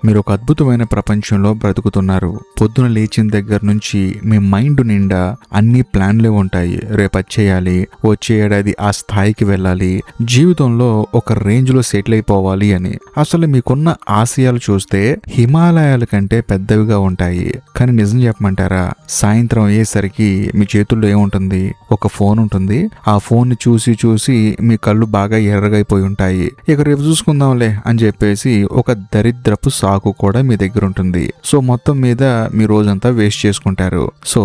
మీరు ఒక అద్భుతమైన ప్రపంచంలో బ్రతుకుతున్నారు. పొద్దున లేచిన దగ్గర నుంచి మీ మైండ్ నిండా అన్ని ప్లాన్లే ఉంటాయి. రేపు అది చేయాలి, వచ్చే ఏడాది ఆ స్థాయికి వెళ్ళాలి, జీవితంలో ఒక రేంజ్లో సెటిల్ అయిపోవాలి అని. అసలు మీకున్న ఆశయాలు చూస్తే హిమాలయాల కంటే పెద్దవిగా ఉంటాయి. కానీ నిజం చెప్పమంటారా, సాయంత్రం అయ్యేసరికి మీ చేతుల్లో ఏముంటుంది? ఒక ఫోన్ ఉంటుంది. ఆ ఫోన్ చూసి చూసి మీ కళ్ళు బాగా ఎర్రగైపోయి ఉంటాయి. ఇక రేపు చూసుకుందాంలే అని చెప్పేసి ఒక దరిద్రపు సాకు కూడా మీ దగ్గర ఉంటుంది. సో మొత్తం మీద మీ రోజంతా వేస్ట్ చేసుకుంటారు. సో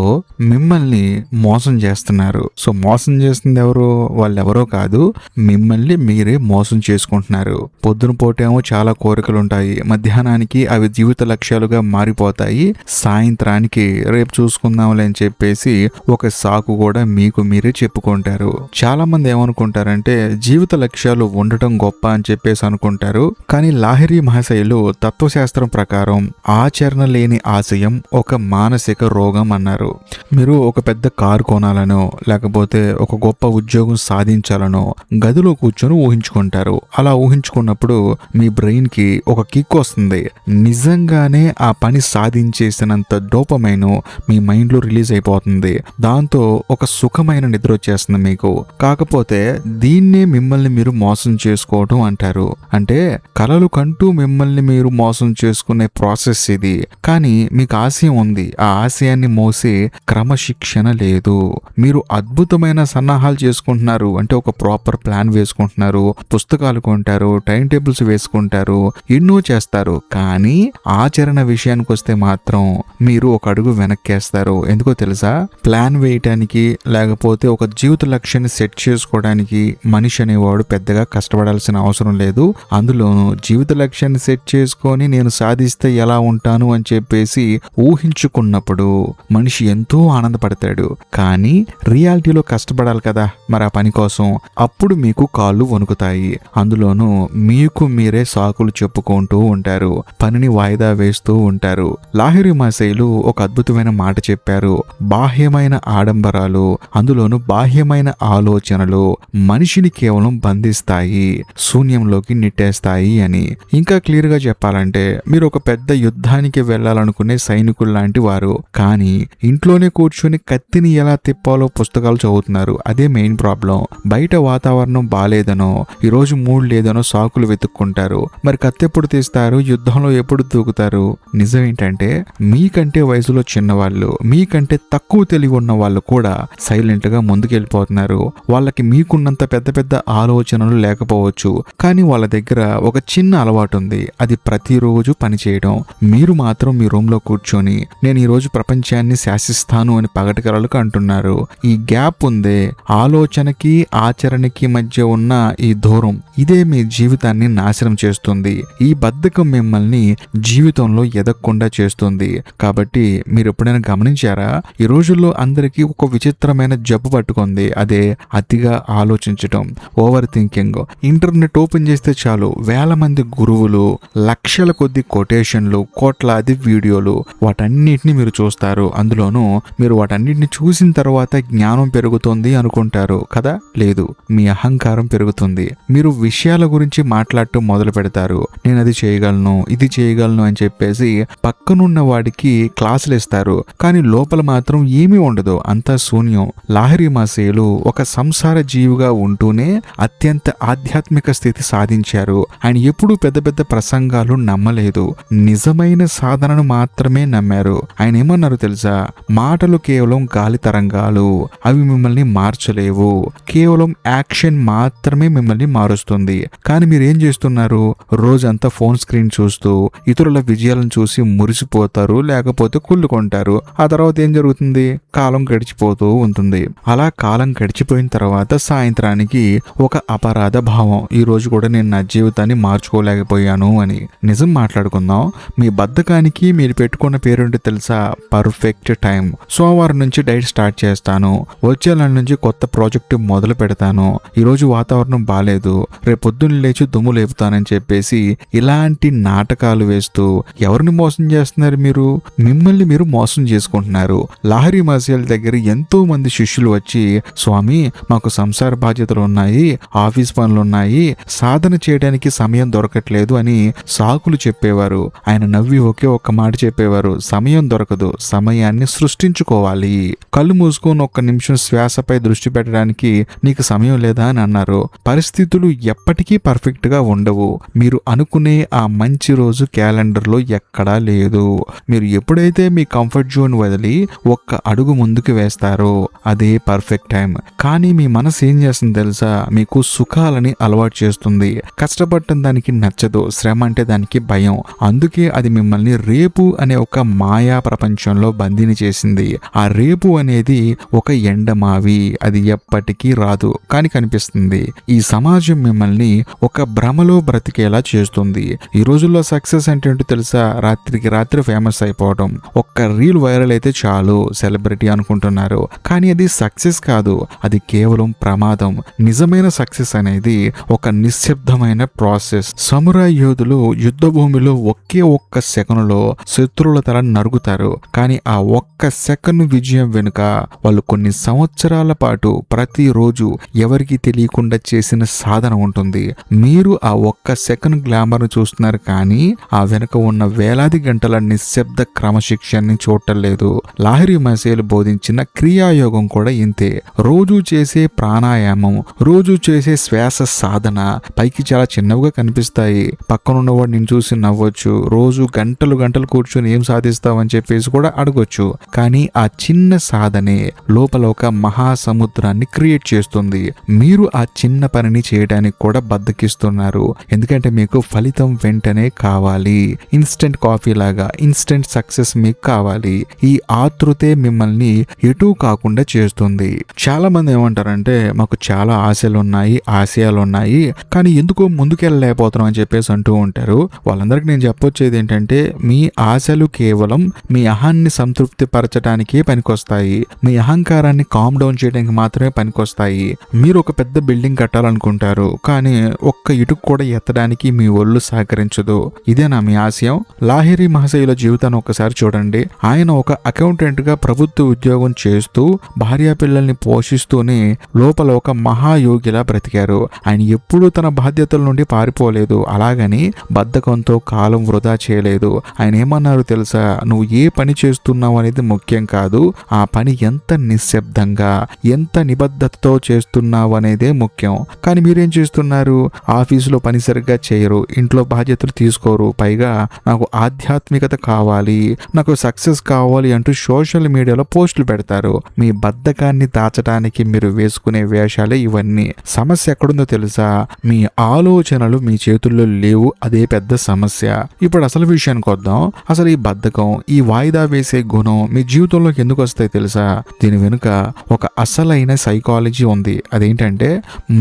మిమ్మల్ని మోసం చేస్తున్నారు. సో మోసం చేస్తుంది ఎవరు? వాళ్ళెవరో కాదు, మిమ్మల్ని మీరే మోసం చేసుకుంటున్నారు. పొద్దున పూటేమో చాలా కోరికలు ఉంటాయి, మధ్యాహ్నానికి అవి జీవిత లక్ష్యాలుగా మారిపోతాయి, సాయంత్రానికి రేపు చూసుకుందాంలే అని చెప్పేసి ఒక సాకు కూడా మీకు మీరే చెప్పుకుంటారు. చాలా మంది ఏమనుకుంటారంటే జీవిత లక్ష్యాలు ఉండటం గొప్ప అని చెప్పేసి అనుకుంటారు. కానీ లాహిరి మహాశయులు తత్వశాస్త్రం ప్రకారం ఆచరణ లేని ఆశయం ఒక మానసిక రోగం అన్నారు. మీరు ఒక పెద్ద కారు కొనాలనో లేకపోతే ఒక గొప్ప ఉద్యోగం సాధించాలనో గదిలో కూర్చొని ఊహించుకుంటారు. అలా ఊహించుకున్నప్పుడు మీ బ్రెయిన్ కి ఒక కిక్ వస్తుంది. నిజంగానే ఆ పని సాధించేసినంత డోపమైన్ మీ మైండ్ లో రిలీజ్ అయిపోతుంది. దాంతో ఒక సుఖమైన నిద్ర వచ్చేస్తుంది మీకు. కాకపోతే దీన్నే మిమ్మల్ని మీరు మోసం చేసుకోవడం అంటారు. అంటే కలలు కంటూ మిమ్మల్ని మీరు మోసం చేసుకునే ప్రాసెస్ ఇది. కానీ మీకు ఆశయం ఉంది, ఆ ఆశయాన్ని మోసే క్రమశిక్షణ లేదు. మీరు అద్భుతమైన సన్నాహాలు చేసుకుంటున్నారు, అంటే ఒక ప్రాపర్ ప్లాన్ వేసుకుంటున్నారు, పుస్తకాలు కొంటారు, టైం టేబుల్స్ వేసుకుంటారు, ఎన్నో చేస్తారు. కానీ ఆచరణ విషయానికి వస్తే మాత్రం మీరు ఒక అడుగు వెనక్కేస్తారు. ఎందుకో తెలుసా? ప్లాన్ వేయటానికి లేకపోతే ఒక జీవిత లక్ష్యాన్ని సెట్ చేసుకోవడానికి మనిషి అనేవాడు పెద్దగా కష్టపడాల్సిన అవసరం లేదు. అందులోనూ జీవిత లక్ష్యాన్ని సెట్ చేసుకొని నేను సాధిస్తే ఎలా ఉంటాను అని చెప్పేసి ఊహించుకున్నప్పుడు మనిషి ఎంతో ఆనందపడతాడు. కానీ రియాలిటీలో కష్టపడాలి కదా మరి ఆ పని కోసం. అప్పుడు మీకు కాళ్ళు వణుకుతాయి. అందులోనూ మీకు మీరే సాకులు చెప్పుకుంటూ ఉంటారు, పనిని వాయిదా వేస్తూ ఉంటారు. లాహిరి మహాశయులు ఒక అద్భుతమైన మాట చెప్పారు. బాహ్యమైన ఆడంబరాలు, అందులోనూ బాహ్యమైన ఆలోచనలు మనిషిని కేవలం బంధిస్తాయి, శూన్యంలోకి నెట్టేస్తాయి అని. ఇంకా క్లియర్ గా చెప్పాలంటే మీరు ఒక పెద్ద యుద్ధానికి వెళ్లాలనుకునే సైనికులు లాంటి వారు. కానీ ఇంట్లోనే కూర్చొని కత్తిని ఎలా తిప్పాలో పుస్తకాలు చదువుతున్నారు. అదే మెయిన్ ప్రాబ్లం. బయట వాతావరణం బాలేదనో ఈరోజు మూడ్ లేదనో సాకులు వెతుక్కుంటారు. మరి కత్తి ఎప్పుడు తీస్తారు? యుద్ధంలో ఎప్పుడు దూకుతారు? నిజం ఏంటంటే మీకంటే వయసులో చిన్నవాళ్ళు, మీకంటే తక్కువ తెలివి ఉన్న వాళ్ళు కూడా సైలెంట్ గా ముందుకెళ్ళిపోతున్నారు. వాళ్ళకి మీకున్నంత పెద్ద పెద్ద ఆలోచనలు లేకపోవచ్చు, కానీ వాళ్ళ దగ్గర ఒక చిన్న అలవాటు ఉంది. అది ప్రతిరోజు పని చేయడం. మీరు మాత్రం మీ రూమ్ లో కూర్చొని నేను ఈ రోజు ప్రపంచాన్ని శాసిస్తాను అని పగటికలలకు అంటున్నారు. ఈ గ్యాప్ ఉందే, ఆలోచనకి ఆచరణకి మధ్య ఉన్న ఈ దూరం, ఇదే మీ జీవితాన్ని నాశనం చేస్తుంది. ఈ బద్ధకం మిమ్మల్ని జీవితంలో ఎదగకుండా చేస్తుంది. కాబట్టి మీరు ఎప్పుడైనా గమనించారా? ఈ రోజుల్లో అందరికీ ఒక విచిత్రమైన జబ్బు పట్టుకుంది. అదే అతిగా ఆలోచించటం, ఓవర్ థింకింగ్. ఇంటర్నెట్ ఓపెన్ చేస్తే చాలు వేల మంది గురువులు, లక్షల కొద్ది కొటేషన్లు, కోట్లాది వీడియోలు, వాటన్నిటిని మీరు చూస్తారు. అందులోనూ మీరు వాటన్నిటిని చూసిన తర్వాత జ్ఞానం పెరుగుతుంది అనుకుంటారు కదా? లేదు, మీ అహంకారం పెరుగుతుంది. మీరు విషయాల గురించి మాట్లాడటం మొదలు పెడతారు. నేను అది చేయగలను, ఇది చేయగలను అని చెప్పేసి పక్కనున్న వాడికి క్లాసులు ఇస్తారు. కానీ లోపల మాత్రం ఏమీ ఉండదు, అంతా శూన్యం. లాహిరి మహాశయులు ఒక సంసార జీవిగా ఉంటూనే అత్యంత ఆధ్యాత్మిక స్థితి సాధించారు. ఆయన ఎప్పుడూ పెద్ద పెద్ద ప్రసంగాలు నమ్మలేదు, నిజమైన సాధనను మాత్రమే నమ్మారు. ఆయన ఏమన్నారు తెలుసా? మాటలు కేవలం గాలి తరంగాలు, అవి మిమ్మల్ని మార్చలేవు. కేవలం యాక్షన్ మాత్రమే మిమ్మల్ని మారుస్తుంది. కానీ మీరు ఏం చేస్తున్నారు? రోజంతా ఫోన్ స్క్రీన్ చూస్తూ ఇతరుల విజయాలను చూసి మురిసిపోతారు, లేకపోతే కుళ్ళుకుంటారు. ఆ తర్వాత ఏం జరుగుతుంది? కాలం గడిచిపోతూ ఉంటుంది. అలా కాలం గడిచిపోయిన తర్వాత సాయంత్రానికి ఒక అపరాధ భావం, ఈ రోజు కూడా నేను నా జీవితాన్ని మార్చుకోలేకపోయాను అని. నిజం మాట్లాడుకుందాం. మీ బద్ధకానికి మీరు పెట్టుకున్న పేరుంటే తెలుసా? Perfect time. సోమవారం నుంచి డైట్ స్టార్ట్ చేస్తాను, వచ్చే నెల నుంచి కొత్త ప్రాజెక్టు మొదలు పెడతాను, ఈరోజు వాతావరణం బాలేదు, రేపు పొద్దున్న లేచి దుమ్ము లేపుతానని చెప్పేసి ఇలాంటి నాటకాలు వేస్తూ ఎవరిని మోసం చేస్తున్నారు? మీరు మిమ్మల్ని మీరు మోసం చేసుకుంటున్నారు. లాహిరి మహాశయుల దగ్గర ఎంతో మంది శిష్యులు వచ్చి, స్వామి మాకు సంసార బాధ్యతలు ఉన్నాయి, ఆఫీస్ పనులు ఉన్నాయి, సాధన చేయడానికి సమయం దొరకట్లేదు అని సాకులు చెప్పేవారు. ఆయన నవ్వి ఒకే ఒక్క మాట చెప్పేవారు, సమయం దొరకదు, సమయాన్ని సృష్టించుకోవాలి. కళ్ళు మూసుకొని ఒక్క నిమిషం శ్వాసపై దృష్టి పెట్టడానికి నీకు సమయం లేదా అని అన్నారు. పరిస్థితులు ఎప్పటికీ పర్ఫెక్ట్ గా ఉండవు. మీరు అనుకునే ఆ మంచి రోజు క్యాలెండర్లో ఎక్కడా లేదు. మీరు ఎప్పుడైతే మీ కంఫర్ట్ జోన్ వదిలి ఒక్క అడుగు ముందుకు వేస్తారో అదే పర్ఫెక్ట్ టైం. కానీ మీ మనసు ఏం చేస్తుంది తెలుసా? మీకు సుఖాలని అలవాటు చేస్తుంది. కష్టపడటం దానికి నచ్చదు, శ్రమ అంటే దానికి భయం. అందుకే అది మిమ్మల్ని రేపు అనే ఒక మాయా ప్రపంచంలో బందీని చేసింది. ఆ రేపు అనేది ఒక ఎండమావి, అది ఎప్పటికీ రాదు కానీ కనిపిస్తుంది. ఈ సమాజం మిమ్మల్ని ఒక భ్రమలో బ్రతికేలా చేస్తుంది. ఈ రోజుల్లో సక్సెస్ అంటే ఏంటో తెలుసా? రాత్రికి రాత్రి ఫేమస్ అయిపోవడం. ఒక్క రీల్ వైరల్ అయితే చాలు సెలబ్రిటీ అనుకుంటున్నారు. కానీ అది సక్సెస్ కాదు, అది కేవలం ప్రమాదం. నిజమైన సక్సెస్ అనేది ఒక నిశ్శబ్దమైన ప్రాసెస్. సమురాయ్ యోధులు యుద్ధ భూమిలో ఒకే ఒక్క సెకనులో శత్రువుల తల నరుగుతారు. కానీ ఆ ఒక్క సెకను విజయం వెనుక వాళ్ళు కొన్ని సంవత్సరాల పాటు ప్రతిరోజు ఎవరికి తెలియకుండా చేసిన సాధన ఉంటుంది. మీరు ఆ ఒక్క సెకను గ్లామర్ చూస్తున్నారు, కానీ ఆ వెనుక ఉన్న వేలాది గంటల నిశ్శబ్ద క్రమశిక్షణని చూడటం లేదు. లాహిరి మహసేలు బోధించిన క్రియాయోగం కూడా ఇంతే. రోజు చేసే ప్రాణాయామం, రోజు చేసే శ్వాస సాధన పైకి చాలా చిన్నవిగా కనిపిస్తాయి. పక్కనున్నవాడు నేను చూసి నవ్వచ్చు. రోజు గంటలు గంటలు కూర్చొని ఏం సాధిస్తావని చెప్పేసి కూడా అడగొచ్చు. కానీ ఆ చిన్న సాధనే లోపల ఒక మహాసముద్రాన్ని క్రియేట్ చేస్తుంది. మీరు ఆ చిన్న పనిని చేయడానికి కూడా బద్దకిస్తున్నారు. ఎందుకంటే మీకు ఫలితం వెంటనే కావాలి. ఇన్స్టెంట్ కాఫీ లాగా ఇన్స్టెంట్ సక్సెస్ మీకు కావాలి. ఈ ఆతృతే మిమ్మల్ని ఎటూ కాకుండా చేస్తుంది. చాలా మంది ఏమంటారంటే, మాకు చాలా ఆశలు ఉన్నాయి, ఆశయాలు ఉన్నాయి, కానీ ఎందుకో ముందుకెళ్ళలేకపోతున్నాం అని చెప్పేసి అంటూ ఉంటారు. వాళ్ళందరికీ నేను చెప్పొచ్చేది ఏంటంటే, మీ ఆశలు కేవలం మీ అహాన్ని సంతృప్తి పరచడానికే పనికొస్తాయి. మీ అహంకారాన్ని కామ్ డౌన్ చేయడానికి మాత్రమే పనికొస్తాయి. మీరు ఒక పెద్ద బిల్డింగ్ కట్టాలనుకుంటారు, కానీ ఒక్క ఇటుకు కూడా ఎత్తడానికి మీ ఒళ్ళు సహకరించదు. ఇదేనా మీ ఆశయం? లాహిరి మహసేల జీవితాన్ని ఒకసారి చూడండి. ఆయన ఒక అకౌంటెంట్ గా ప్రభుత్వ ఉద్యోగం చేస్తూ భార్యా పిల్లల్ని పోషిస్తూనే లోపల ఒక మహాయోగిలా బ్రతికారు. ఆయన ఎప్పుడూ తన బాధ్యతల నుండి పారిపోలేదు, అలాగని బద్ధకంతో కాలం వృధా చేయలేదు. ఆయన ఏమన్నారు తెలుసా? నువ్వు ఏ పని చేస్తున్నావు అనేది ముఖ్యం కాదు, ఆ పని ఎంత నిశ్శబ్దంగా ఎంత నిబద్ధతతో చేస్తున్నావు అనేదే ముఖ్యం. కానీ మీరేం చేస్తున్నారు? ఆఫీసులో పని సరిగ్గా చేయరు, ఇంట్లో బాధ్యతలు తీసుకోరు, పైగా నాకు ఆధ్యాత్మికత కావాలి, నాకు సక్సెస్ కావాలి అంటూ సోషల్ మీడియాలో పోస్టులు పెడతారు. మీ బద్ధకాన్ని దాచడానికి మీరు వేసుకునే వేషాలే ఇవన్నీ. సమస్య ఎక్కడుందో తెలుసా? మీ ఆలోచనలు మీ చేతుల్లో లేవు, అదే పెద్ద సమస్య. ఇప్పుడు అసలు విషయానికి వద్దాం. అసలు ఈ బద్ధకం, ఈ వాయిదా వేసే గుణం మీ జీవితంలోకి ఎందుకు వస్తాయి తెలుసా? దీని వెనుక ఒక అసలైన సైకాలజీ ఉంది. అదేంటంటే,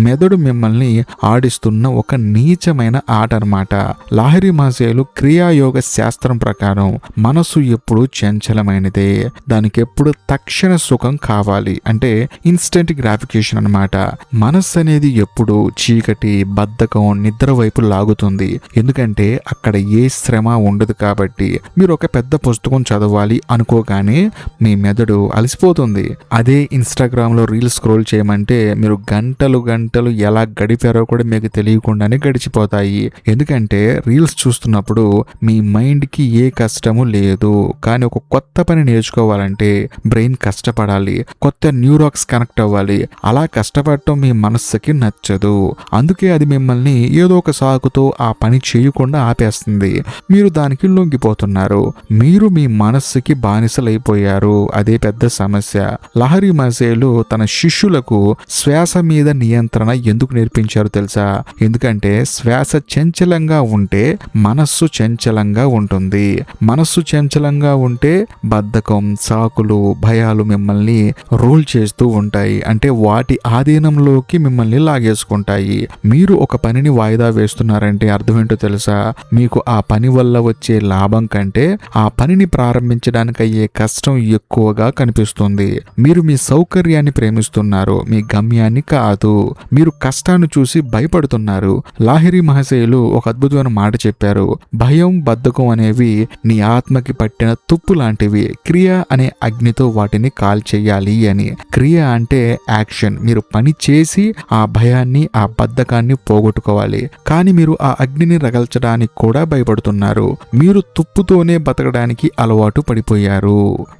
మెదడు మిమ్మల్ని ఆడిస్తున్న ఒక నీచమైన ఆట అన్నమాట. లాహిరి మహసేలు క్రియాయోగ శాస్త్రం ప్రకారం మనసు ఎప్పుడు చంచలమైనదే, దానికి ఎప్పుడు తక్షణ సుఖం కావాలి, అంటే ఇన్స్టెంట్ గ్రాఫికేషన్ అన్నమాట. మనస్సు అనేది ఎప్పుడు చీకటి, బద్ధకం, నిద్ర వైపు లాగుతుంది. ఎందుకంటే అక్కడ ఏ శ్రమ ఉండదు కాబట్టి. మీరు ఒక పెద్ద పుస్తకం చదవాలి అనుకోగానే మీ మెదడు అలసిపోతుంది. అదే ఇన్స్టాగ్రామ్ లో రీల్స్ స్క్రోల్ చేయమంటే మీరు గంటలు గంటలు ఎలా గడిపారో కూడా మీకు తెలియకుండానే గడిచిపోతాయి. ఎందుకంటే రీల్స్ చూస్తున్నప్పుడు మీ మైండ్ కి ఏ కష్టము లేదు. కానీ ఒక కొత్త పని నేర్చుకోవాలంటే బ్రెయిన్ కష్టపడాలి, కొత్త న్యూరాక్స్ కనెక్ట్ అవ్వాలి. అలా కష్టపడటం మీ మనస్సుకి నచ్చదు. అందుకే అది మిమ్మల్ని ఏదో ఒక సాకుతో ఆ పని చేయకుండా ఆపేస్తుంది. మీరు దానికి లొంగిపోతున్నారు. మీరు మీ మనస్సుకి బానిసలైపోయారు. అదే పెద్ద సమస్య. లాహిరి మహసేలు తన శిష్యులకు శ్వాస మీద నియంత్రణ ఎందుకు నేర్పించారు తెలుసా? ఎందుకంటే శ్వాస చంచలంగా ఉంటే మనస్సు చంచలంగా ఉంటుంది. మనస్సు చంచలంగా ఉంటే బద్ధకం, సాకులు, భయాలు మిమ్మల్ని రూల్ చేస్తూ ఉంటాయి. అంటే వాటి ఆధీనంలోకి మిమ్మల్ని లాగేసుకుంటాయి. మీరు ఒక పనిని వాయిదా వేస్తున్నారంటే అర్థం ఏంటో తెలుసా? మీకు ఆ పని వల్ల వచ్చే లాభం కంటే ఆ పనిని ప్రారంభించడానికి అయ్యే కష్టం ఎక్కువగా కనిపిస్తుంది. మీరు మీ సౌకర్యాన్ని ప్రేమిస్తున్నారు, మీ గమ్యాన్ని కాదు. మీరు కష్టాన్ని చూసి భయపడుతున్నారు. లాహిరి మహసేలు ఒక అద్భుతమైన మాట చెప్పారు. భయం, బద్ధకం అనేవి నీ ఆత్మకి పట్టిన తుప్పు లాంటివి. క్రియ అనే అగ్నితో వాటిని కాల్చేయాలి అని. క్రియ అంటే యాక్షన్. మీరు పని చేసి ఆ భయాన్ని, ఆ బద్ధకాన్ని పోగొట్టుకోవాలి. కానీ మీరు ఆ అగ్నిని రగల్చడానికి చేయడానికి కూడా భయపడుతున్నారు. మీరు తుప్పుతోనే బతకడానికి అలవాటు పడిపోయారు.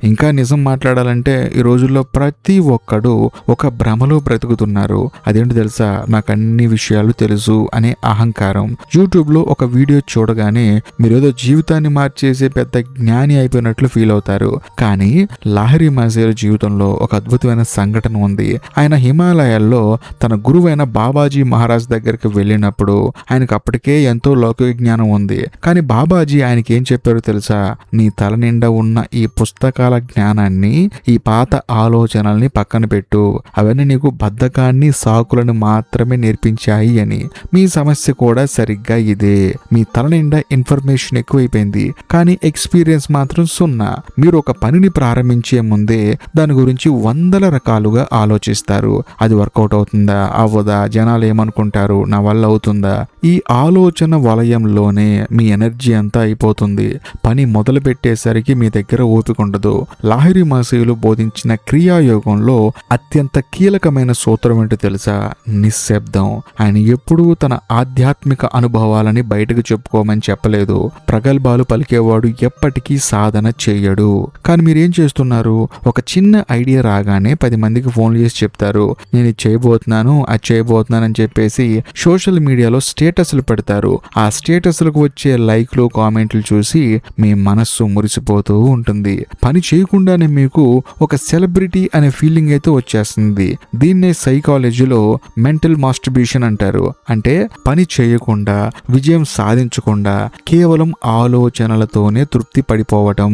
ఇంకా నిజం మాట్లాడాలంటే ఈ రోజుల్లో ప్రతి ఒక్కడు ఒక భ్రమలో బ్రతుకుతున్నారు. అదేంటి తెలుసా, నాకు అన్ని విషయాలు తెలుసు అనే అహంకారం. యూట్యూబ్ లో ఒక వీడియో చూడగానే మీరేదో జీవితాన్ని మార్చేసే పెద్ద జ్ఞాని అయిపోయినట్లు ఫీల్ అవుతారు. కానీ లాహిరి మాసేలు జీవితంలో ఒక అద్భుతమైన సంఘటన ఉంది. ఆయన హిమాలయాల్లో తన గురువైన బాబాజీ మహారాజ్ దగ్గరికి వెళ్ళినప్పుడు ఆయనకు అప్పటికే ఎంతో లౌకిక జ్ఞానం ఉంది. కానీ బాబాజీ ఆయనకి ఏం చెప్పారో తెలుసా, నీ తల నిండా ఉన్న ఈ పుస్తకాల జ్ఞానాన్ని, ఈ పాత ఆలోచనల్ని పక్కన పెట్టు. అవన్నీ నీకు బద్ధకాన్ని, సాకులను మాత్రమే నేర్పించాయి అని. మీ సమస్య కూడా సరిగ్గా ఇదే. మీ తల నిండా ఇన్ఫర్మేషన్ ఎక్కువైపోయింది, కానీ ఎక్స్పీరియన్స్ మాత్రం సున్నా. మీరు ఒక పనిని ప్రారంభించే ముందే దాని గురించి వందల రకాలుగా ఆలోచిస్తారు. అది వర్కౌట్ అవుతుందా, అవ్వదా, జనాలు ఏమనుకుంటారు, నా వల్ల అవుతుందా? ఈ ఆలోచన వలయంలోనే మీ ఎనర్జీ అంతా అయిపోతుంది. పని మొదలు పెట్టేసరికి మీ దగ్గర ఓపిక ఉండదు. లాహిరి మహర్షులు బోధించిన క్రియాయోగంలో అత్యంత కీలకమైన సూత్రం ఏంటో తెలుసా? నిశ్శబ్దం. ఆయన ఎప్పుడూ తన ఆధ్యాత్మిక అనుభవాలని బయటకు చెప్పుకోమని చెప్పలేదు. ప్రగల్భాలు పలికేవాడు ఎప్పటికీ సాధన చేయడు. కానీ మీరేం చేస్తున్నారు? ఒక చిన్న ఐడియా రాగానే 10 మందికి ఫోన్లు చేసి చెప్తారు, నేను ఇది చేయబోతున్నాను, అది చేయబోతున్నాను అని చెప్పేసి సోషల్ మీడియాలో స్టేటస్లు పెడతారు. ఆ స్టేటస్లకు వచ్చే లైక్లు, కామెంట్లు చూసి మీ మనస్సు మురిసిపోతూ ఉంటుంది. పని చేయకుండానే మీకు ఒక సెలబ్రిటీ అనే ఫీలింగ్ అయితే వచ్చేస్తుంది. దీన్నే సైకాలజీలో మెంటల్ మాస్టర్బేషన్ అంటారు. అంటే పని చేయకుండా, విజయం సాధించకుండా కేవలం ఆలోచనలతోనే తృప్తి పడిపోవటం.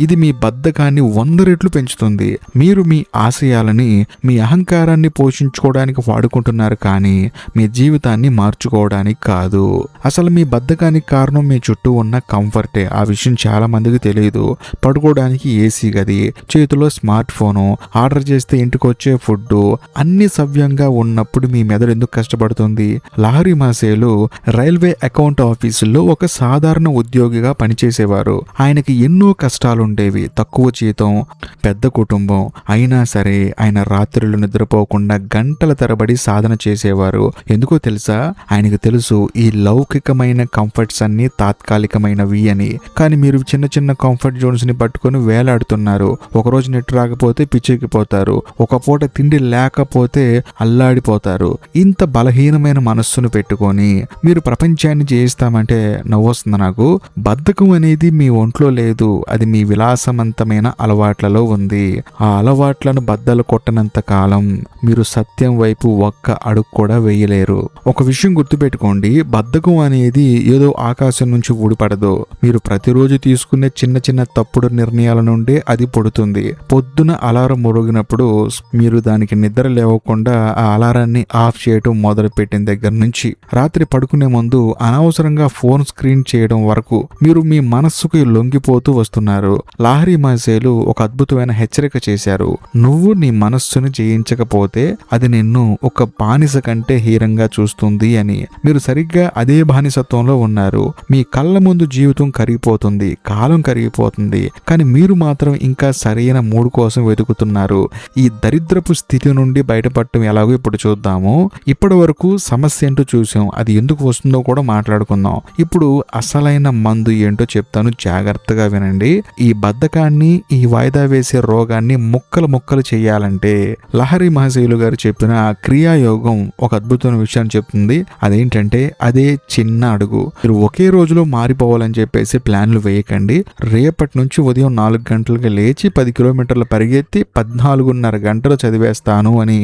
ఇది మీ బద్ధకాన్ని 100 రెట్లు పెంచుతుంది. మీరు మీ ఆశయాలని, మీ అహంకారాన్ని పోషించుకోవడానికి వాడుకుంటున్నారు, కానీ మీ జీవితాన్ని మార్చుకోవడానికి కాదు. అసలు మీ బద్ధకానికి కారణం మీ చుట్టూ ఉన్న కంఫర్టే. ఆ విషయం చాలా మందికి తెలియదు. పడుకోవడానికి ఏసీ గది, చేతిలో స్మార్ట్ ఫోను, ఆర్డర్ చేస్తే ఇంటికి వచ్చే ఫుడ్, అన్ని సవ్యంగా ఉన్నప్పుడు మీ మెదడు ఎందుకు కష్టపడుతుంది? లాహిరి మహర్షులు రైల్వే అకౌంట్ ఆఫీసుల్లో ఒక సాధారణ ఉద్యోగిగా పనిచేసేవారు. ఆయనకి ఎన్నో కష్టాలుండేవి. తక్కువ జీతం, పెద్ద కుటుంబం. అయినా సరే ఆయన రాత్రులు నిద్రపోకుండా గంటల తరబడి సాధన చేసేవారు. ఎందుకో తెలుసా? ఆయనకు తెలుసు ఈ లౌకికమైన కంఫర్ట్స్ అన్ని తాత్కాలికమైనవి అని. కానీ మీరు చిన్న చిన్న కంఫర్ట్ జోన్స్ ని పట్టుకొని వేలాడుతున్నారు. ఒకరోజు నెట్ రాకపోతే పిచ్చెక్కిపోతారు. ఒక పూట తిండి లేకపోతే అల్లాడిపోతారు. ఇంత బలహీనమైన మనస్సును పెట్టుకొని మీరు ప్రపంచాన్ని జయిస్తామంటే నవ్వొస్తుంది నాకు. బద్ధకం అనేది మీ ఒంట్లో లేదు, అది మీ విలాసవంతమైన అలవాట్లలో ఉంది. ఆ అలవాట్లను బద్దలు కొట్టనంత కాలం మీరు సత్యం వైపు ఒక్క అడుగు కూడా వేయలేరు. ఒక విషయం గుర్తుపెట్టుకోండి, బద్ధకం అనేది ఏదో ఆకాశం నుంచి ఊడిపడదు. మీరు ప్రతిరోజు తీసుకునే చిన్న చిన్న తప్పుడు నిర్ణయాల నుండే అది పుడుతుంది. పొద్దున అలారం మోగినప్పుడు మీరు దానికి నిద్ర లేవకుండా ఆ అలారాన్ని ఆఫ్ చేయడం మొదలు పెట్టిన దగ్గర నుంచి రాత్రి పడుకునే ముందు అనవసరంగా ఫోన్ స్క్రీన్ చేయడం వరకు మీరు మీ మనస్సుకు లొంగిపోతూ వస్తున్నారు. లాహిరి మహర్షులు ఒక అద్భుతమైన హెచ్చరిక చేశారు. నువ్వు నీ మనస్సును జయించకపోతే అది నిన్ను ఒక బానిస కంటే హీనంగా చూస్తుంది అని. మీరు సరిగ్గా అదే బానిసత్వంలో ఉన్నారు. మీ కళ్ళ ముందు జీవితం కరిగిపోతుంది, కాలం కరిగిపోతుంది, కానీ మీరు మాత్రం ఇంకా సరైన మూడు కోసం వెతుకుతున్నారు. ఈ దరిద్రపు స్థితి నుండి బయటపడటం ఎలాగో ఇప్పుడు చూద్దాము. ఇప్పటి వరకు సమస్య ఏంటో చూసాం, అది ఎందుకు వస్తుందో కూడా మాట్లాడుకుందాం. ఇప్పుడు అసలైన మందు ఏంటో చెప్తాను, జాగ్రత్తగా వినండి. ఈ బద్ధకాన్ని, ఈ వాయిదా వేసే రోగాన్ని ముక్కలు ముక్కలు చేయాలంటే లాహిరి మహర్షులు గారు చెప్పిన క్రియాయోగం ఒక అద్భుతమైన విషయాన్ని చెప్తుంది. అదేంటంటే అదే చిన్న అడుగు. మీరు ఒకే రోజులో మారిపోవాలని చెప్పేసి ప్లాన్లు వేయకండి. రేపటి నుంచి ఉదయం 4 గంటలకు లేచి 10 కిలోమీటర్లు పరిగెత్తి 14.5 గంటలు చదివేస్తాను అని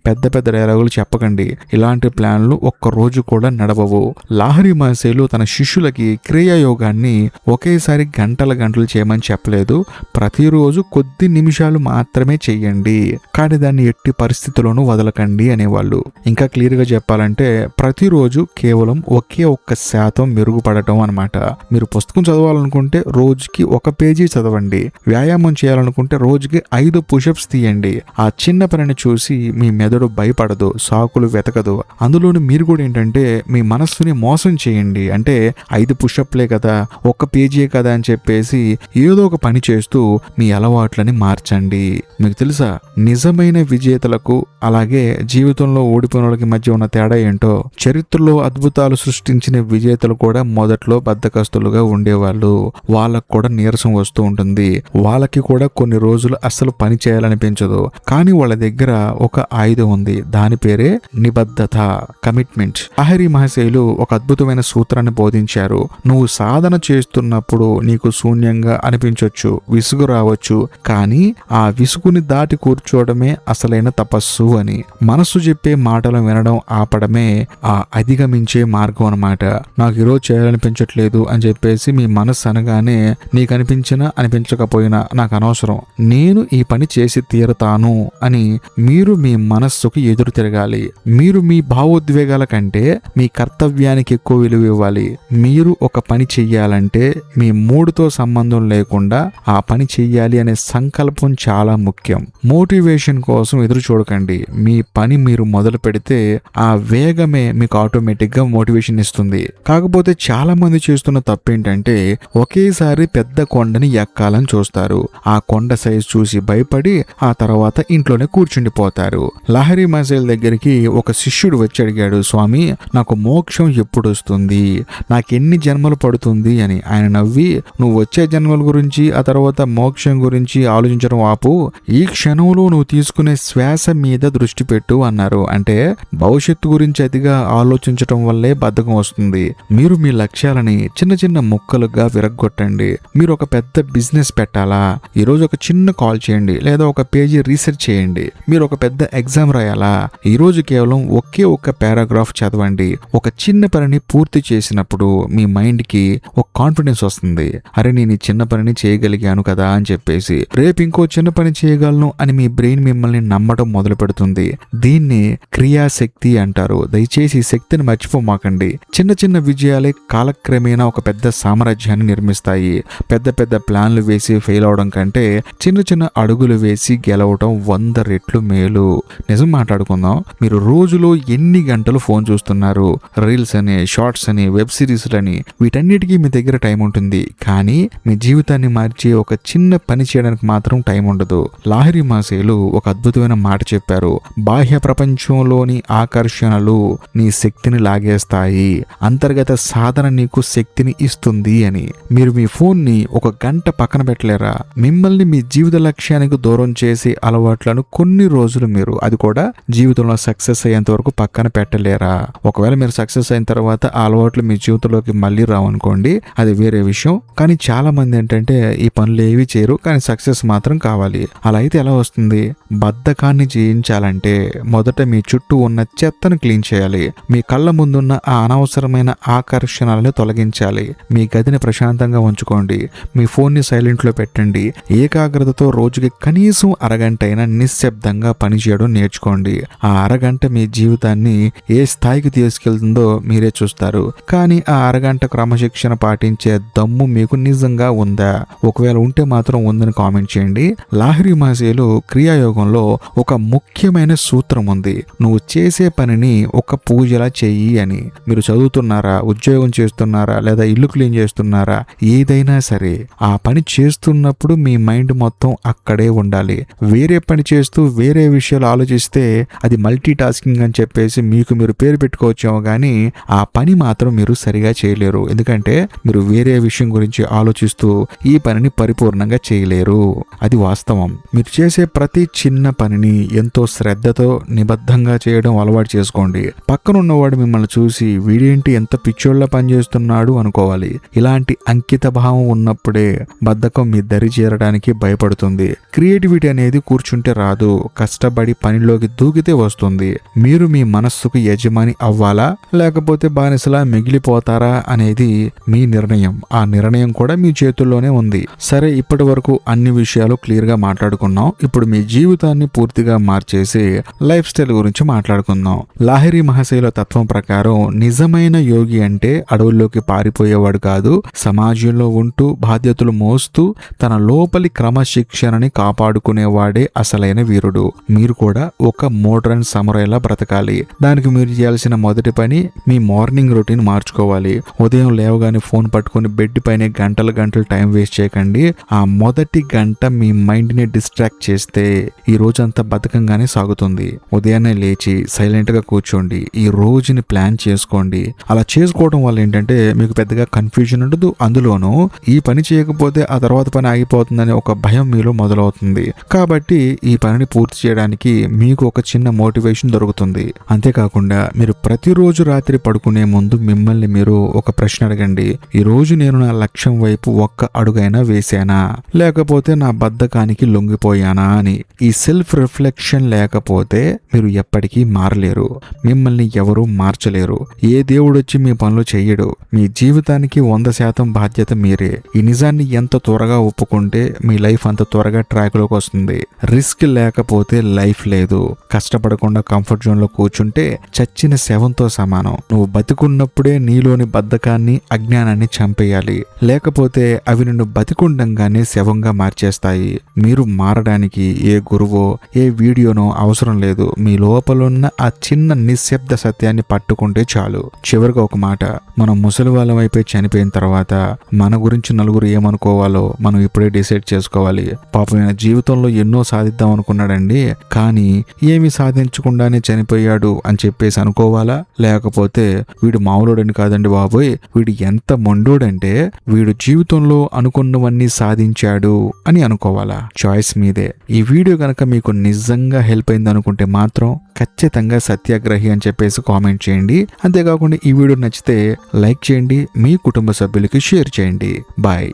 పెద్ద పెద్ద డైలాగులు చెప్పకండి. ఇలాంటి ప్లాన్లు ఒక్క రోజు కూడా నడవవు. లాహిరి మహర్షులు తన శిష్యులకి క్రియాయోగాన్ని ఒకేసారి గంటలు చేయమని చెప్పలేదు. ప్రతిరోజు కొద్ది నిమిషాలు మాత్రమే చెయ్యండి, కానీ దాన్ని ఎట్టి పరిస్థితుల్లోనూ వదలకండి అనేవాళ్ళు. ఇంకా క్లియర్ గా చెప్పాలంటే ప్రతిరోజు కేవలం ఒకే 1% మెరుగుపడటం అనమాట. మీరు పుస్తకం చదవాలనుకుంటే రోజుకి 1 పేజీ చదవండి. వ్యాయామం చేయాలనుకుంటే రోజుకి 5 పుషప్స్ తీయండి. ఆ చిన్న పనిని చూసి మీ మెదడు భయపడదు, సాకులు వెతకదు. అందులోని మీరు కూడా ఏంటంటే మీ మనస్సుని మోసం చేయండి. అంటే 5 పుషప్లే కదా, 1 పేజీ కదా అని చెప్పేసి ఏదో ఒక పని చేస్తూ మీ అలవాట్లని మార్చండి. మీకు తెలుసా, నిజమైన విజేతలకు అలాగే జీవితంలో ఓడిపోయిన వాళ్ళకి మధ్య ఉన్న తేడా ఏంటో? చరిత్రలో అద్భుతాలు సృష్టించిన విజేతలు కూడా మొదట్లో బద్ధకస్తులుగా ఉండేవాళ్ళు. వాళ్ళకు కూడా నీరసం వస్తూ ఉంటుంది. వాళ్ళకి కూడా కొన్ని రోజులు అస్సలు పని చేయాలనిపించదు. కానీ వాళ్ళ దగ్గర ఒక ఆయుధం ఉంది. దాని పేరే నిబద్ధత, కమిట్మెంట్. లహరి మహర్షులు ఒక అద్భుతమైన సూత్రాన్ని బోధించారు. నువ్వు సాధన చేస్తున్నప్పుడు నీకు శూన్యంగా అనిపించవచ్చు, విసుగు రావచ్చు, కానీ ఆ విసుగుని దాటి కూర్చోవడమే అసలైన తపస్సు అని. మనస్సు చెప్పే మాటలు వినడం ఆపడమే ఆ అధిగమించే మార్గం అన్నమాట. నాకు ఈరోజు చేయాలనిపించట్లేదు అని చెప్పేసి మీ మనస్సు అనగానే నీకు అనిపించినా అనిపించకపోయినా నాకు అనవసరం, నేను ఈ పని చేసి తీరతాను అని మీరు మీ మనస్సుకు ఎదురు తిరగాలి. మీరు మీ భావోద్వేగాల కంటే మీ కర్తవ్యానికి ఎక్కువ విలువ ఇవ్వాలి. మీరు ఒక పని చెయ్యాలంటే మీ మూడుతో సంబంధం లేకుండా ఆ పని చెయ్యాలి అనే సంకల్పం చాలా ముఖ్యం. మోటివేషన్ కోసం ఎదురు చూడకండి. మీ పని మీరు మొదలు పెడితే ఆ వేగమే మీకు ఆటోమేటిక్ గా మోటివేషన్ ఇస్తుంది. కాకపోతే చాలా మంది చేస్తున్న తప్పేంటంటే ఒకేసారి పెద్ద కొండని ఎక్కాలని చూస్తారు. ఆ కొండ సైజ్ చూసి భయపడి ఆ తర్వాత ఇంట్లోనే కూర్చుండిపోతారు. లహరి మహర్షుల దగ్గరికి ఒక శిష్యుడు వచ్చి అడిగాడు, స్వామి నాకు మోక్షం ఎప్పుడు వస్తుంది, నాకెన్ని జన్మలు పడుతుంది అని. ఆయన నవ్వి, నువ్వు వచ్చే జన్మల గురించి ఆ తర్వాత మోక్షం గురించి ఆలోచించడం ఆపు, ఈ క్షణంలో నువ్వు తీసుకునే శ్వాస మీద దృష్టి పెట్టు అన్నారు. అంటే భవిష్యత్తు గురించి అతిగా ఆలోచించడం వల్లే బద్ధకం వస్తుంది. మీరు మీ లక్ష్యాలని చిన్న చిన్న ముక్కలుగా విరగ్గొట్టండి. మీరు ఒక పెద్ద బిజినెస్ పెట్టాలా, ఈరోజు ఒక చిన్న కాల్ చేయండి, లేదా ఒక పేజీ రీసెర్చ్ చేయండి. మీరు ఒక పెద్ద ఎగ్జామ్ రాయాలా, ఈరోజు కేవలం ఒకే ఒక పారాగ్రాఫ్ చదవండి. ఒక చిన్న పనిని పూర్తి చేసినప్పుడు మీ మైండ్ కి ఒక కాన్ఫిడెన్స్ వస్తుంది. అరే నేను ఈ చిన్న పనిని చేయగలిగాను కదా అని చెప్పేసి. రేపు ఇంకో చిన్న పని చేయగలను అని మీ బ్రెయిన్ మిమ్మల్ని నమ్మడం మొదలు పెడుతుంది. దీన్ని క్రియాశక్తి అంటారు. దయచేసి ఈ శక్తిని మర్చిపోమాకండి. చిన్న చిన్న విజయాలే కాలక్రమేణా ఒక పెద్ద సామ్రాజ్యాన్ని నిర్మిస్తాయి. పెద్ద పెద్ద ప్లాన్లు వేసి ఫెయిల్ అవడం కంటే చిన్న చిన్న అడుగులు వేసి గెలవడం 100 రెట్లు మేలు. నిజం మాట్లాడుకుందాం. మీరు రోజులో ఎన్ని గంటలు ఫోన్ చూస్తున్నారు? రీల్స్ అని, షార్ట్స్ అని, వెబ్ సిరీస్లు అని, వీటన్నిటికీ మీ దగ్గర టైం ఉంటుంది. కానీ మీ జీవితాన్ని మార్చే ఒక చిన్న పని చేయడానికి మాత్రం టైం ఉండదు. లహరి మహర్షులు ఒక అద్భుతమైన మాట చెప్పారు. బాహ్య ప్రపంచంలోని ఆకర్షణలు నీ శక్తిని లాగేస్తాయి, అంతర్గత సాధన నీకు శక్తిని ఇస్తుంది అని. మీరు మీ ఫోన్ ని ఒక గంట పక్కన పెట్టలేరా? మిమ్మల్ని మీ జీవిత లక్ష్యానికి దూరం చేసే అలవాట్లను కొన్ని రోజులు మీరు, అది కూడా జీవితంలో సక్సెస్ అయ్యేంత వరకు పక్కన పెట్టలేరా? ఒకవేళ మీరు సక్సెస్ అయిన తర్వాత ఆ అలవాట్లు మీ జీవితంలోకి మళ్ళీ రావనుకోండి, అది వేరే విషయం. కానీ చాలా మంది ఏంటంటే ఈ పనులు ఏవి చేయరు, కానీ సక్సెస్ మాత్రం కావాలి. అలా అయితే ఎలా వస్తుంది? బద్ధకాన్ని జయించాలంటే మొదట మీ చుట్టూ ఉన్న చెత్తను క్లీన్ చేయాలి. మీ కళ్ళ ముందున్న ఆ అనవసరమైన ఆకర్షణలను తొలగించాలి. మీ గదిని ప్రశాంతంగా ఉంచుకోండి. మీ ఫోన్ని సైలెంట్లో పెట్టండి. ఏకాగ్రతతో రోజుకి కనీసం అరగంట అయినా నిశ్శబ్దంగా పనిచేయడం నేర్చుకోండి. ఆ అరగంట మీ జీవితాన్ని ఏ స్థాయికి తీసుకెళ్తుందో మీరే చూస్తారు. కానీ ఆ అరగంట క్రమశిక్షణ పాటించే దమ్ము మీకు నిజంగా ఉందా? ఒకవేళ ఉంటే మాత్రం ఉందని కామెంట్ చేయండి. లహరి మహర్షులు క్రియాయోగంలో ఒక ముఖ్యమైన సూత్రం ఉంది. నువ్వు చేసే పనిని ఒక పూజలా చెయ్యి అని. మీరు చదువుతున్నారా, ఉద్యోగం చేస్తున్నారా, లేదా ఇల్లు క్లీన్ చేస్తున్నారా, ఏదైనా సరే ఆ పని చేస్తున్నప్పుడు మీ మైండ్ మొత్తం అక్కడే ఉండాలి. వేరే పని చేస్తూ వేరే విషయాలు ఆలోచిస్తే అది మల్టీ టాస్కింగ్ అని చెప్పేసి మీకు మీరు పేరు పెట్టుకోవచ్చేమో, కానీ ఆ పని మాత్రం మీరు సరిగా చేయలేరు. ఎందుకంటే మీరు వేరే విషయం గురించి ఆలోచిస్తూ ఈ పనిని పరిపూర్ణంగా చేయలేరు. అది వాస్తవం. మీరు చేసే ప్రతి చిన్న పనిని ఎంతో శ్రద్ధతో నిబద్ధంగా చేయడం అలవాటు చేసుకోండి. పక్కనున్నవాడు మిమ్మల్ని చూసి వీడేంటి ఎంత పిచ్చోళ్ళ పని చేస్తున్నాడు అనుకోవాలి. ఇలాంటి అంకిత భావం ఉన్నప్పుడే బద్ధకం మీ దరి చేరడానికి భయపడుతుంది. క్రియేటివిటీ అనేది కూర్చుంటే రాదు, కష్టపడి పనిలోకి దూకితే వస్తుంది. మీరు మీ మనస్సుకు యజమాని అవ్వాలా లేకపోతే బానిసలా మిగిలిపోతారా అనేది మీ నిర్ణయం. ఆ నిర్ణయం కూడా మీ చేతుల్లోనే ఉంది. సరే, ఇప్పటి వరకు అన్ని విషయాలు క్లియర్ గా మాట్లాడుకున్నాం. ఇప్పుడు మీ జీవితాన్ని పూర్తిగా మార్చేసి లైఫ్ స్టైల్ గురించి మాట్లాడుకుందాం. లహరి మహర్షుల తత్వం ప్రకారం నిజమైన యోగి అంటే అడవుల్లోకి పారిపోయేవాడు కాదు, సమాజంలో ఉంటూ బాధ్యతలు మోస్తూ తన లోపలి క్రమశిక్షణని కాపాడుకునేవాడే అసలైన వీరుడు. మీరు కూడా ఒక మోడ్రన్ సమురైలా బ్రతకాలి. దానికి మీరు చేయాల్సిన మొదటి పని మీ మార్నింగ్ రొటీన్ మార్చుకోవాలి. ఉదయం లేవగానే ఫోన్ పట్టుకుని బెడ్ పైన గంటలు గంటలు టైం వేస్ట్ చేయకండి. ఆ మొదటి గంట మీ మైండ్ ని డిస్ట్రాక్ట్ చేస్తే ఈ రోజంతా బద్ధకంగానే సాగుతుంది. ఉదయాన్నే లేచి సైలెంట్ గా కూర్చోండి. ఈ రోజుని ప్లాన్ చేసుకోండి. అలా చేసుకోవడం చేసుకోవడం వల్ల ఏంటంటే మీకు పెద్దగా కన్ఫ్యూజన్ ఉండదు. అందులోనూ ఈ పని చేయకపోతే ఆ తర్వాత పని ఆగిపోతుందనే ఒక భయం మీలో మొదలవుతుంది. కాబట్టి ఈ పనిని పూర్తి చేయడానికి మీకు ఒక చిన్న మోటివేషన్ దొరుకుతుంది. అంతేకాకుండా మీరు ప్రతిరోజు రాత్రి పడుకునే ముందు మిమ్మల్ని మీరు ఒక ప్రశ్న అడగండి. ఈ రోజు నేను నా లక్ష్యం వైపు ఒక్క అడుగైనా వేశానా, లేకపోతే నా బద్ధకానికి లొంగిపోయానా అని. ఈ సెల్ఫ్ రిఫ్లెక్షన్ లేకపోతే మీరు ఎప్పటికీ మారలేరు. మిమ్మల్ని ఎవరూ మార్చలేరు. ఏ దేవుడు వచ్చి మీ పనులు చెయ్యడు. మీ జీవితానికి 100% బాధ్యత మీరే. ఈ నిజాన్ని ఎంత త్వరగా ఒప్పుకుంటే మీ లైఫ్ అంత త్వరగా ట్రాక్ లోకి వస్తుంది. రిస్క్ లేకపోతే లైఫ్ లేదు. కష్టపడకుండా కంఫర్ట్ జోన్ లో కూర్చుంటే చచ్చిన శవంతో సమానం. నువ్వు బతికున్నప్పుడే నీలోని బద్ధకాన్ని, అజ్ఞానాన్ని చంపేయాలి. లేకపోతే అవి నిన్ను బతికుండంగానే శవంగా మార్చేస్తాయి. మీరు మారడానికి ఏ గురువో ఏ వీడియోనో అవసరం లేదు. మీ లోపలున్న ఆ చిన్న నిశ్శబ్ద సత్యాన్ని పట్టుకుంటే చాలు. చివరిగా ఒక మాట, మనం ముసలి వాళ్ళం అయిపోయి చనిపోయిన తర్వాత మన గురించి నలుగురు ఏమనుకోవాలో మనం ఇప్పుడే డిసైడ్ చేసుకోవాలి. పాపం ఆయన జీవితంలో ఎన్నో సాధిద్దాం అనుకున్నాడండి, కానీ ఏమి సాధించకుండానే చనిపోయాడు అని చెప్పేసి అనుకోవాలా? లేకపోతే వీడు మామూలుడని కాదండి బాబోయ్, వీడు ఎంత మొండోడంటే వీడు జీవితంలో అనుకున్నవన్నీ సాధించాడు అని అనుకోవాలా? చాయిస్ మీదే. ఈ వీడియో కనుక మీకు నిజంగా హెల్ప్ అయింది అనుకుంటే మాత్రం ఖచ్చితంగా సత్యాగ్రహి అని చెప్పేసి కామెంట్ చేయండి. అంతేకాకుండా ఈ వీడియో నచ్చితే లైక్ చేయండి, మీ కుటుంబ సభ్యులకి షేర్ చేయండి. బాయ్.